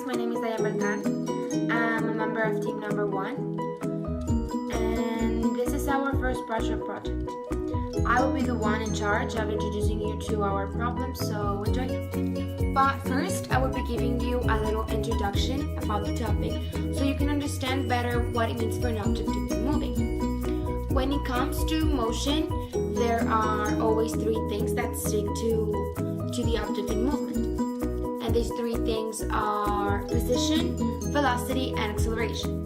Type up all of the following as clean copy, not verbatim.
my name is Daya Beltran. I'm a member of team number 1, and this is our first project. I will be the one in charge of introducing you to our problem, so enjoy. But first, I will be giving you a little introduction about the topic so you can understand better what it means for an object to be moving. When it comes to motion, there are always 3 things that stick to the object in movement. And these 3 things are position, velocity, and acceleration.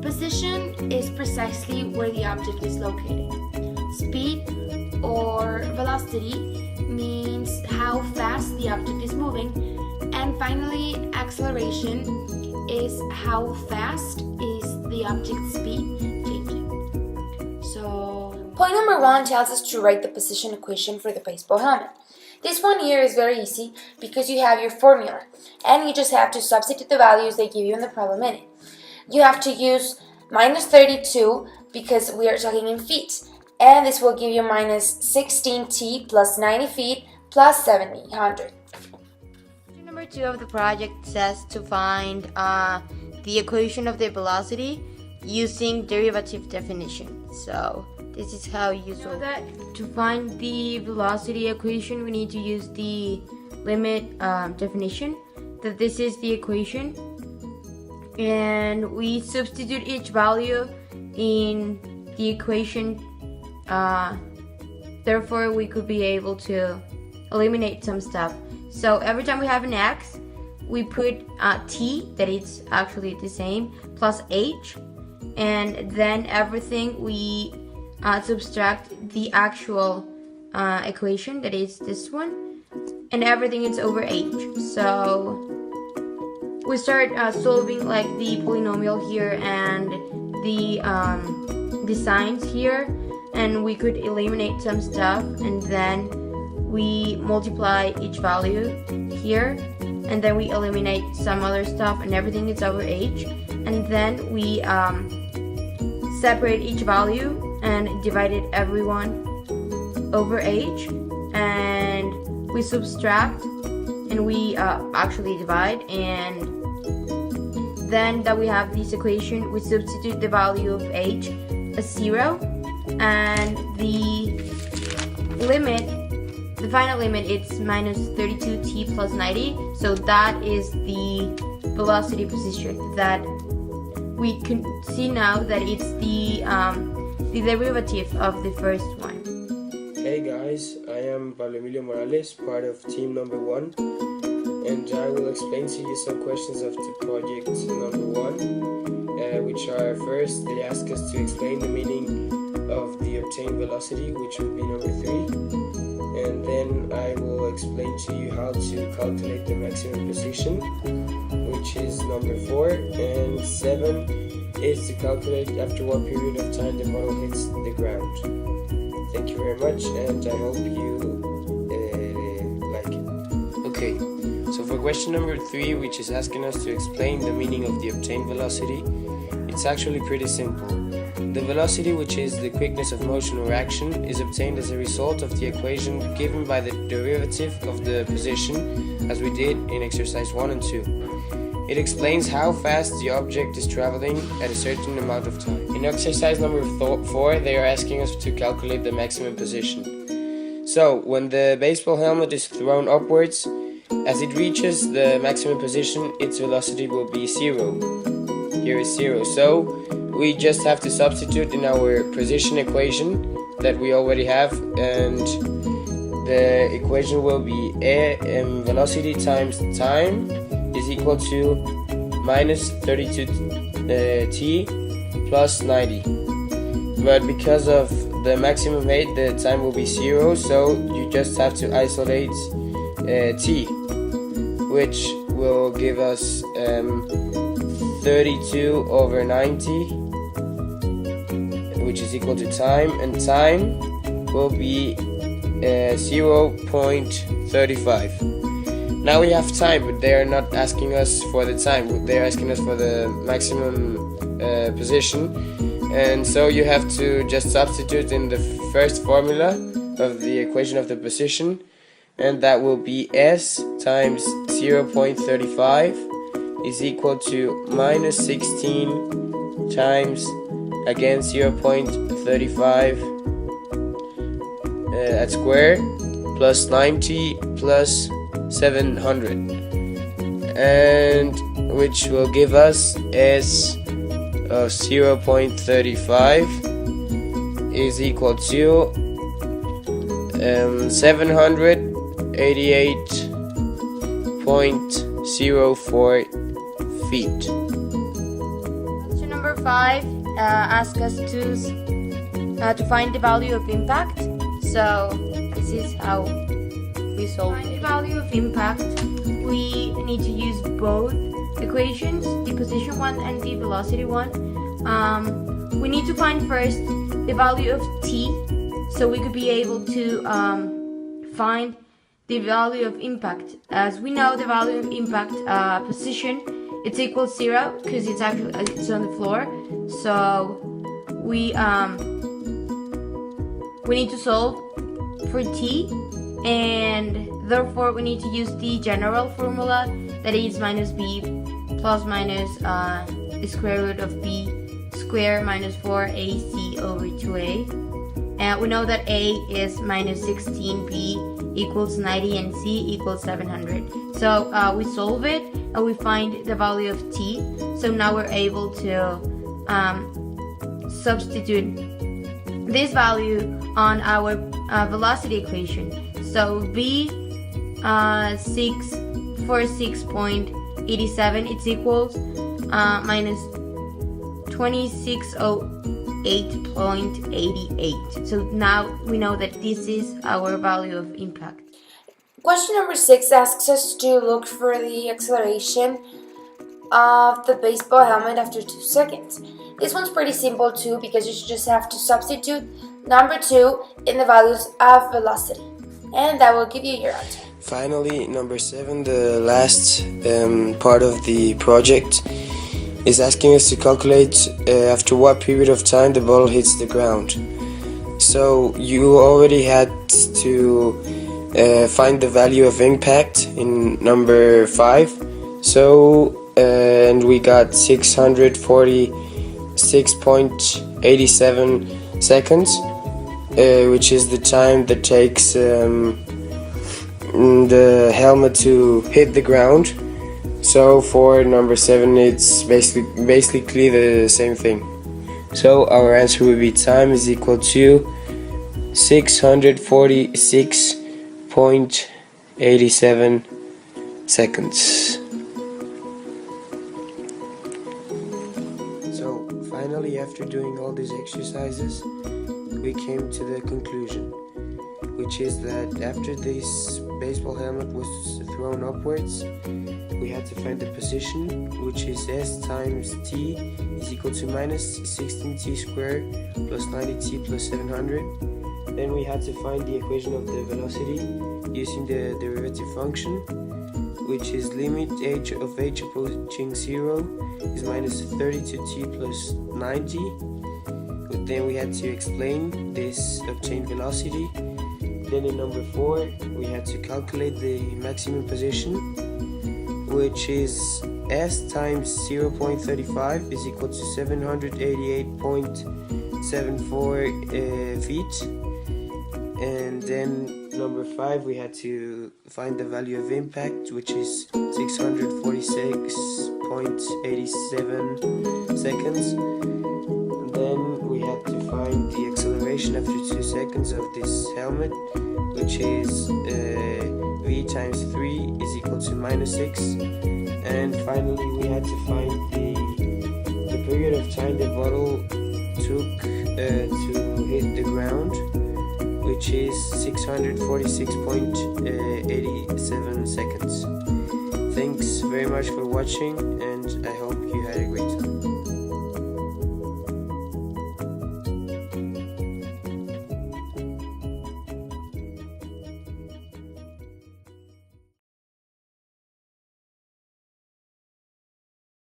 Position is precisely where the object is located. Speed or velocity means how fast the object is moving. And finally, acceleration is how fast is the object's speed changing. Point number 1 tells us to write the position equation for the baseball helmet. This one here is very easy because you have your formula and you just have to substitute the values they give you in the problem in it. You have to use minus 32 because we are talking in feet, and this will give you minus 16t plus 90 feet plus 700. Number 2 of the project says to find the equation of the velocity using derivative definition. So this is how you solve that. To find the velocity equation, we need to use the limit definition. That this is the equation, and we substitute each value in the equation. Therefore, we could be able to eliminate some stuff. So every time we have an x, we put t, that it's actually the same, plus h, and then everything we subtract the actual equation, that is this one, and everything is over h. So we start solving like the polynomial here and the signs here, and we could eliminate some stuff, and then we multiply each value here, and then we eliminate some other stuff, and everything is over h, and then we separate each value and divided everyone over h, and we subtract and we actually divide, and then that we have this equation, we substitute the value of h as 0, and the final limit it's minus 32t plus 90, so that is the velocity position that we can see now that it's the derivative of the first one. Hey guys, I am Pablo Emilio Morales, part of team number 1, and I will explain to you some questions of the project number 1, which are: first, they ask us to explain the meaning of the obtained velocity, which will be number 3, and then I will explain to you how to calculate the maximum position, which is number 4, and 7 is to calculate after what period of time the model hits the ground. Thank you very much, and I hope you like it. Okay, so for question number 3, which is asking us to explain the meaning of the obtained velocity, it's actually pretty simple. The velocity, which is the quickness of motion or action, is obtained as a result of the equation given by the derivative of the position, as we did in exercise 1 and 2. It explains how fast the object is traveling at a certain amount of time. In exercise number 4, they are asking us to calculate the maximum position. So, when the baseball helmet is thrown upwards, as it reaches the maximum position, its velocity will be 0. Here is 0. So, we just have to substitute in our position equation that we already have, and the equation will be velocity times time is equal to minus 32t plus 90. But because of the maximum height, the time will be 0, so you just have to isolate t, which will give us 32 over 90, which is equal to time, and time will be 0.35. Now we have time, but they are not asking us for the time, they are asking us for the maximum position, and so you have to just substitute in the first formula of the equation of the position, and that will be s times 0.35 is equal to minus 16 times, again, 0.35 at square, plus 90 plus 700, and which will give us as 0.35 is equal to 788.04 feet. Question number 5 asks us to find the value of impact. So this is how we solve it. To find the value of impact, we need to use both equations, the position one and the velocity one. We need to find first the value of t, so we could be able to find the value of impact. As we know, the value of impact position, it's equal 0 because it's on the floor. So we need to solve for t, and therefore we need to use the general formula, that is minus b plus minus the square root of b square minus 4ac over 2a. And we know that a is minus 16, b equals 90, and c equals 700. So we solve it and we find the value of t. So now we're able to substitute this value on our velocity equation. So v 646.87, it's equals minus 2608.88. So now we know that this is our value of impact. Question number 6 asks us to look for the acceleration of the baseball helmet after 2 seconds. This one's pretty simple too, because you just have to substitute number 2 in the values of velocity, and that will give you your answer. Finally, number 7, the last part of the project, is asking us to calculate after what period of time the ball hits the ground. So you already had to find the value of impact in number 5. So and we got 646.87 seconds, which is the time that takes the helmet to hit the ground. So for number 7, it's basically the same thing. So our answer would be time is equal to 646.87 seconds. So finally, after doing all these exercises, we came to the conclusion, which is that after this baseball helmet was thrown upwards, we had to find the position, which is s times t is equal to minus 16t squared plus 90t plus 700. Then we had to find the equation of the velocity using the derivative function, which is limit h of h approaching 0 is minus 32t plus 90. But then we had to explain this obtained velocity. Then in number 4, we had to calculate the maximum position, which is s times 0.35 is equal to 788.74 feet. And then number 5, we had to find the value of impact, which is 646.87 seconds. And then we had to find the acceleration after 2 seconds of this helmet, which is v times 3 is equal to minus 6. And finally, we had to find the period of time the bottle took to hit the ground, which is 646.87 seconds. Thanks very much for watching, and I hope you had a great time.